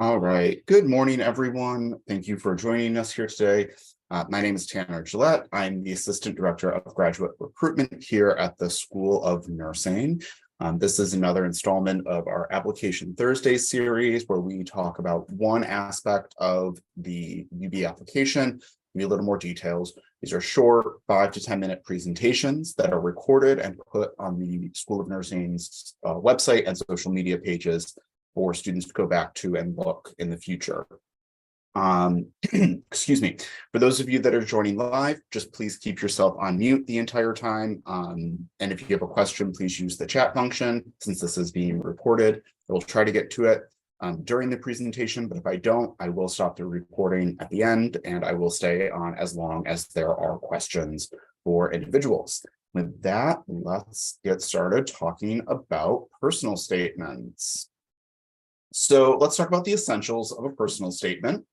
All right. Good morning, everyone. Thank you for joining us here today. My name is Tanner Gillette. I'm the Assistant Director of Graduate Recruitment here at the School of Nursing. This is another installment of our Application Thursday series where we talk about one aspect of the UB application, give you a little more details. These are short 5 to 10 minute presentations that are recorded and put on the School of Nursing's website and social media pages for students to go back to and look in the future. Excuse me. For those of you that are joining live, just please keep yourself on mute the entire time. And if you have a question, please use the chat function since this is being recorded. We'll try to get to it during the presentation, but if I don't, I will stop the recording at the end and I will stay on as long as there are questions for individuals. With that, let's get started talking about personal statements. So let's talk about the essentials of a personal statement.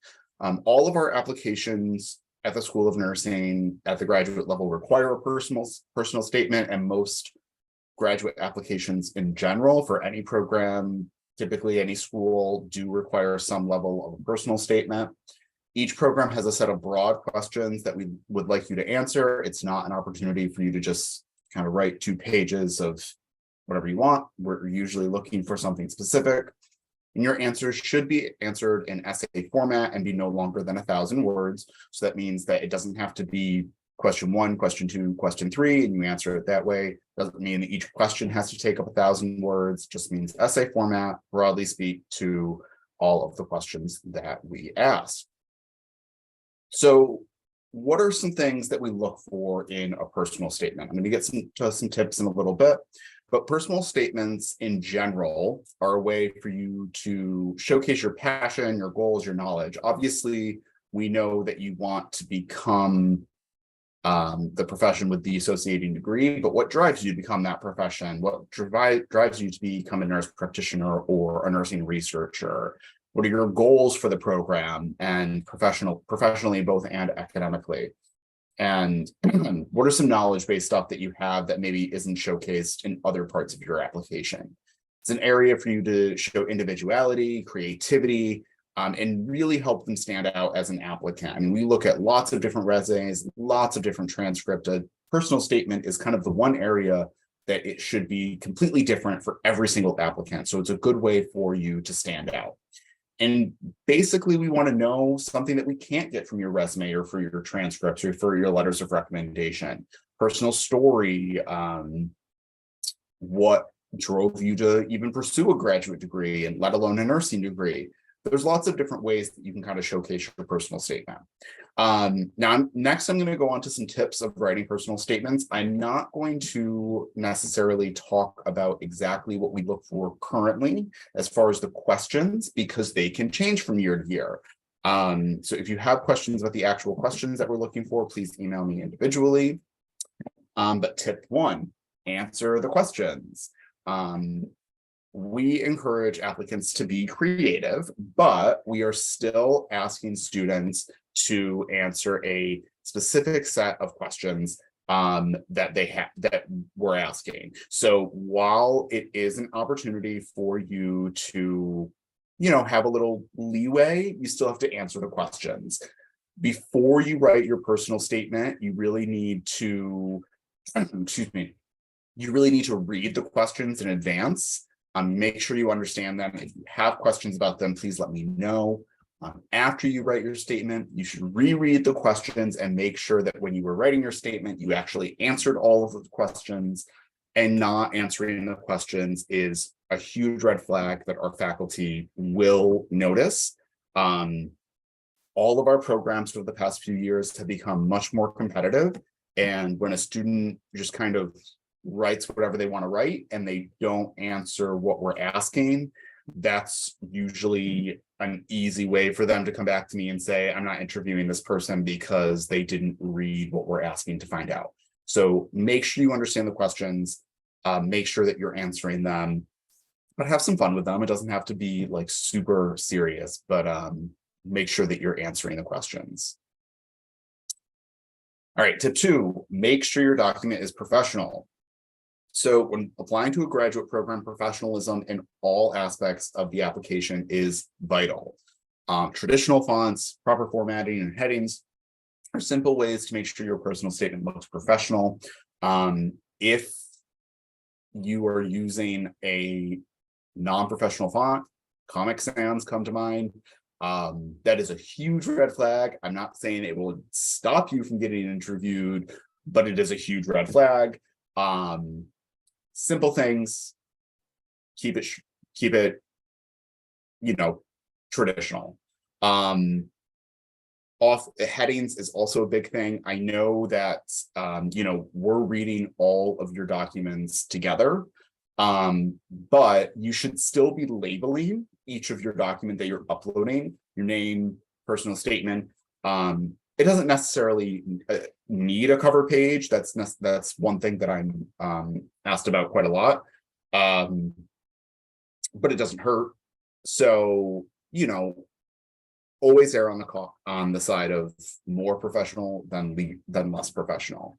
All of our applications at the School of Nursing at the graduate level require a personal statement, and most graduate applications in general for any program, typically any school, do require some level of a personal statement. Each program has a set of broad questions that we would like you to answer. It's not an opportunity for you to just kind of write 2 pages of whatever you want. We're usually looking for something specific. And your answers should be answered in essay format and be no longer than 1,000 words. So that means that it doesn't have to be question 1, question 2, question 3, and you answer it that way. Doesn't mean that each question has to take up 1,000 words, just means essay format, broadly speak to all of the questions that we ask. So what are some things that we look for in a personal statement? I'm going to get some tips in a little bit. But personal statements in general are a way for you to showcase your passion, your goals, your knowledge. Obviously, we know that you want to become the profession with the associating degree, but what drives you to become that profession? What drives you to become a nurse practitioner or a nursing researcher? What are your goals for the program and professionally, both and academically? And what are some knowledge-based stuff that you have that maybe isn't showcased in other parts of your application? It's an area for you to show individuality, creativity, and really help them stand out as an applicant. I mean, we look at lots of different resumes, lots of different transcripts. A personal statement is kind of the one area that it should be completely different for every single applicant. So it's a good way for you to stand out. And basically, we want to know something that we can't get from your resume or for your transcripts or for your letters of recommendation. Personal story, what drove you to even pursue a graduate degree and let alone a nursing degree. There's lots of different ways that you can kind of showcase your personal statement. Next, I'm going to go on to some tips of writing personal statements. I'm not going to necessarily talk about exactly what we look for currently as far as the questions, because they can change from year to year. So if you have questions about the actual questions that we're looking for, please email me individually. But tip 1, answer the questions. We encourage applicants to be creative, but we are still asking students to answer a specific set of questions that we're asking. So while it is an opportunity for you to, have a little leeway, you still have to answer the questions. Before you write your personal statement, you really need to, you really need to read the questions in advance. Make sure you understand them. If you have questions about them, please let me know. After you write your statement, you should reread the questions and make sure that when you were writing your statement, you actually answered all of the questions, and not answering the questions is a huge red flag that our faculty will notice. All of our programs over the past few years have become much more competitive. And when a student just kind of writes whatever they want to write and they don't answer what we're asking, that's usually an easy way for them to come back to me and say, I'm not interviewing this person because they didn't read what we're asking to find out. So make sure you understand the questions, make sure that you're answering them, but have some fun with them. It doesn't have to be like super serious, but make sure that you're answering the questions. All right, tip 2, make sure your document is professional. So when applying to a graduate program, professionalism in all aspects of the application is vital. Traditional fonts, proper formatting, and headings are simple ways to make sure your personal statement looks professional. If you are using a non-professional font, Comic Sans come to mind. That is a huge red flag. I'm not saying it will stop you from getting interviewed, but it is a huge red flag. Simple things, keep it, traditional. Off headings is also a big thing. I know that we're reading all of your documents together, but you should still be labeling each of your document that you're uploading, your name, personal statement. It doesn't necessarily need a cover page. That's one thing that I'm asked about quite a lot, but it doesn't hurt. So always err on the side of more professional than less professional.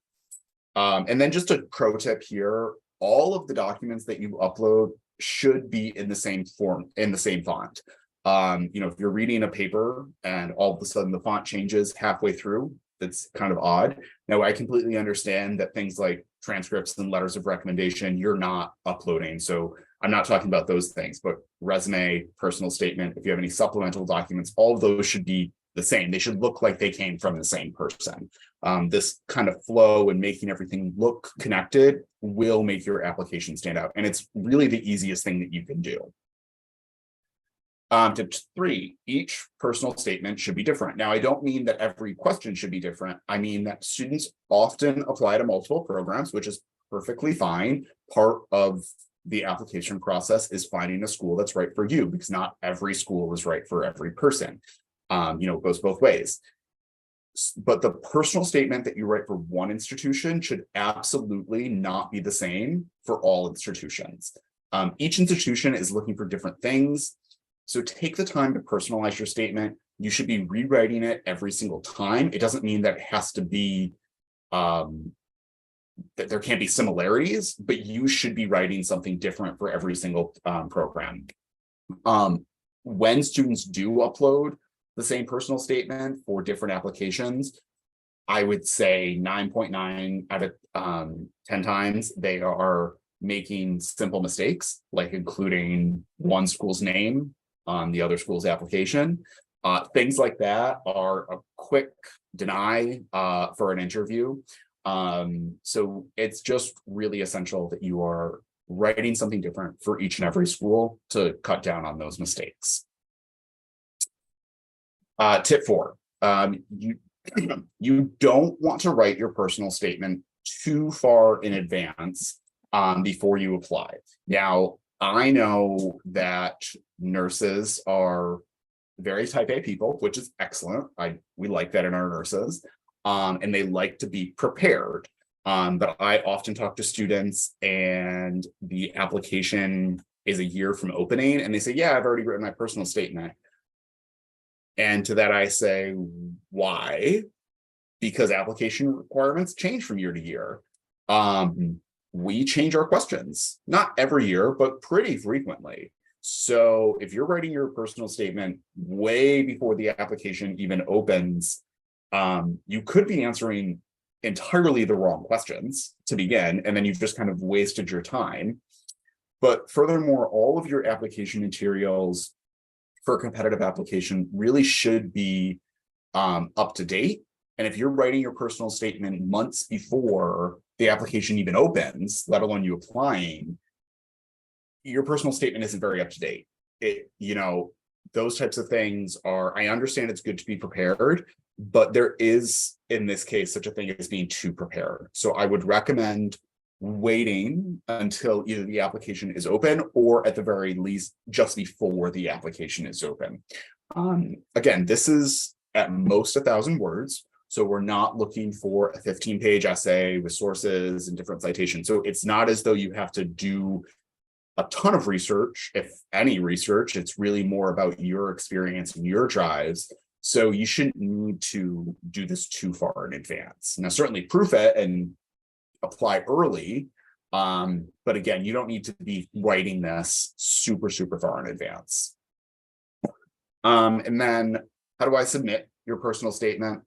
And then just a pro tip here: all of the documents that you upload should be in the same font. If you're reading a paper and all of a sudden the font changes halfway through, that's kind of odd. Now, I completely understand that things like transcripts and letters of recommendation, you're not uploading. So I'm not talking about those things, but resume, personal statement, if you have any supplemental documents, all of those should be the same. They should look like they came from the same person. This kind of flow and making everything look connected will make your application stand out. And it's really the easiest thing that you can do. Tip 3, each personal statement should be different. Now, I don't mean that every question should be different. I mean that students often apply to multiple programs, which is perfectly fine. Part of the application process is finding a school that's right for you, because not every school is right for every person. It goes both ways. But the personal statement that you write for one institution should absolutely not be the same for all institutions. Each institution is looking for different things. So take the time to personalize your statement. You should be rewriting it every single time. It doesn't mean that it has to be, that there can't be similarities, but you should be writing something different for every single program. When students do upload the same personal statement for different applications, I would say 9.9 out of 10 times they are making simple mistakes, like including one school's name on the other school's application. Things like that are a quick deny for an interview. So it's just really essential that you are writing something different for each and every school to cut down on those mistakes. Tip 4, you don't want to write your personal statement too far in advance before you apply. Now, I know that nurses are very type A people, which is excellent. We like that in our nurses, and they like to be prepared. But I often talk to students and the application is a year from opening and they say, yeah, I've already written my personal statement. And to that I say, why? Because application requirements change from year to year. We change our questions, not every year, but pretty frequently. So if you're writing your personal statement way before the application even opens, you could be answering entirely the wrong questions to begin, and then you've just kind of wasted your time. But furthermore, all of your application materials for a competitive application really should be up to date. And if you're writing your personal statement months before the application even opens, let alone you applying, your personal statement isn't very up to date. Those types of things I understand it's good to be prepared, but there is, in this case, such a thing as being too prepared. So I would recommend waiting until either the application is open or at the very least just before the application is open. Again, this is at most 1,000 words. So we're not looking for a 15-page essay with sources and different citations. So it's not as though you have to do a ton of research, if any research. It's really more about your experience and your drives. So you shouldn't need to do this too far in advance. Now, certainly proof it and apply early, But again, you don't need to be writing this super far in advance. And then how do I submit your personal statement?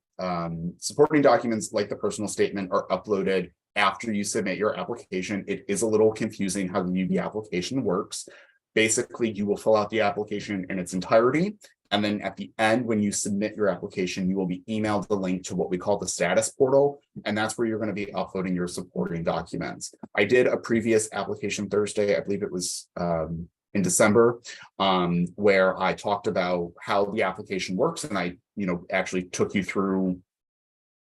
Supporting documents like the personal statement are uploaded after you submit your application. It is a little confusing how the UB application works. Basically, you will fill out the application in its entirety. And then at the end, when you submit your application, you will be emailed the link to what we call the status portal. And that's where you're going to be uploading your supporting documents. I did a previous application Thursday, I believe it was in December, where I talked about how the application works. And I, actually took you through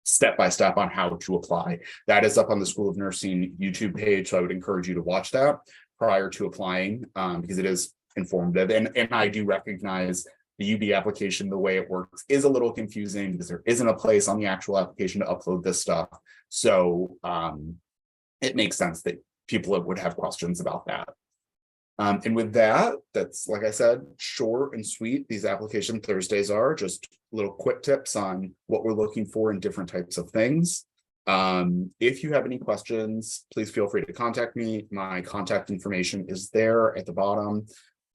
step by step on how to apply. That is up on the School of Nursing YouTube page. So I would encourage you to watch that prior to applying, because it is informative. And I do recognize the UB application, the way it works is a little confusing because there isn't a place on the actual application to upload this stuff. So it makes sense that people would have questions about that. And with that, that's, like I said, short and sweet. These application Thursdays are just little quick tips on what we're looking for in different types of things. If you have any questions, please feel free to contact me. My contact information is there at the bottom.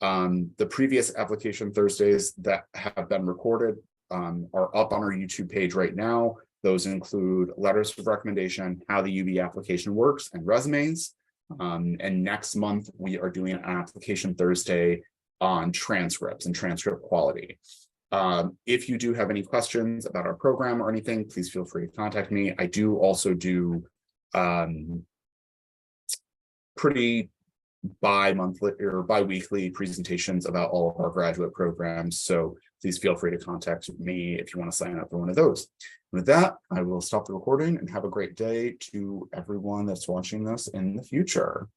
The previous application Thursdays that have been recorded are up on our YouTube page right now. Those include letters of recommendation, how the UB application works, and resumes. And next month, we are doing an application Thursday on transcripts and transcript quality. If you do have any questions about our program or anything, please feel free to contact me. I do also do pretty bi-monthly or bi-weekly presentations about all of our graduate programs. So please feel free to contact me if you want to sign up for one of those. With that, I will stop the recording and have a great day to everyone that's watching this in the future.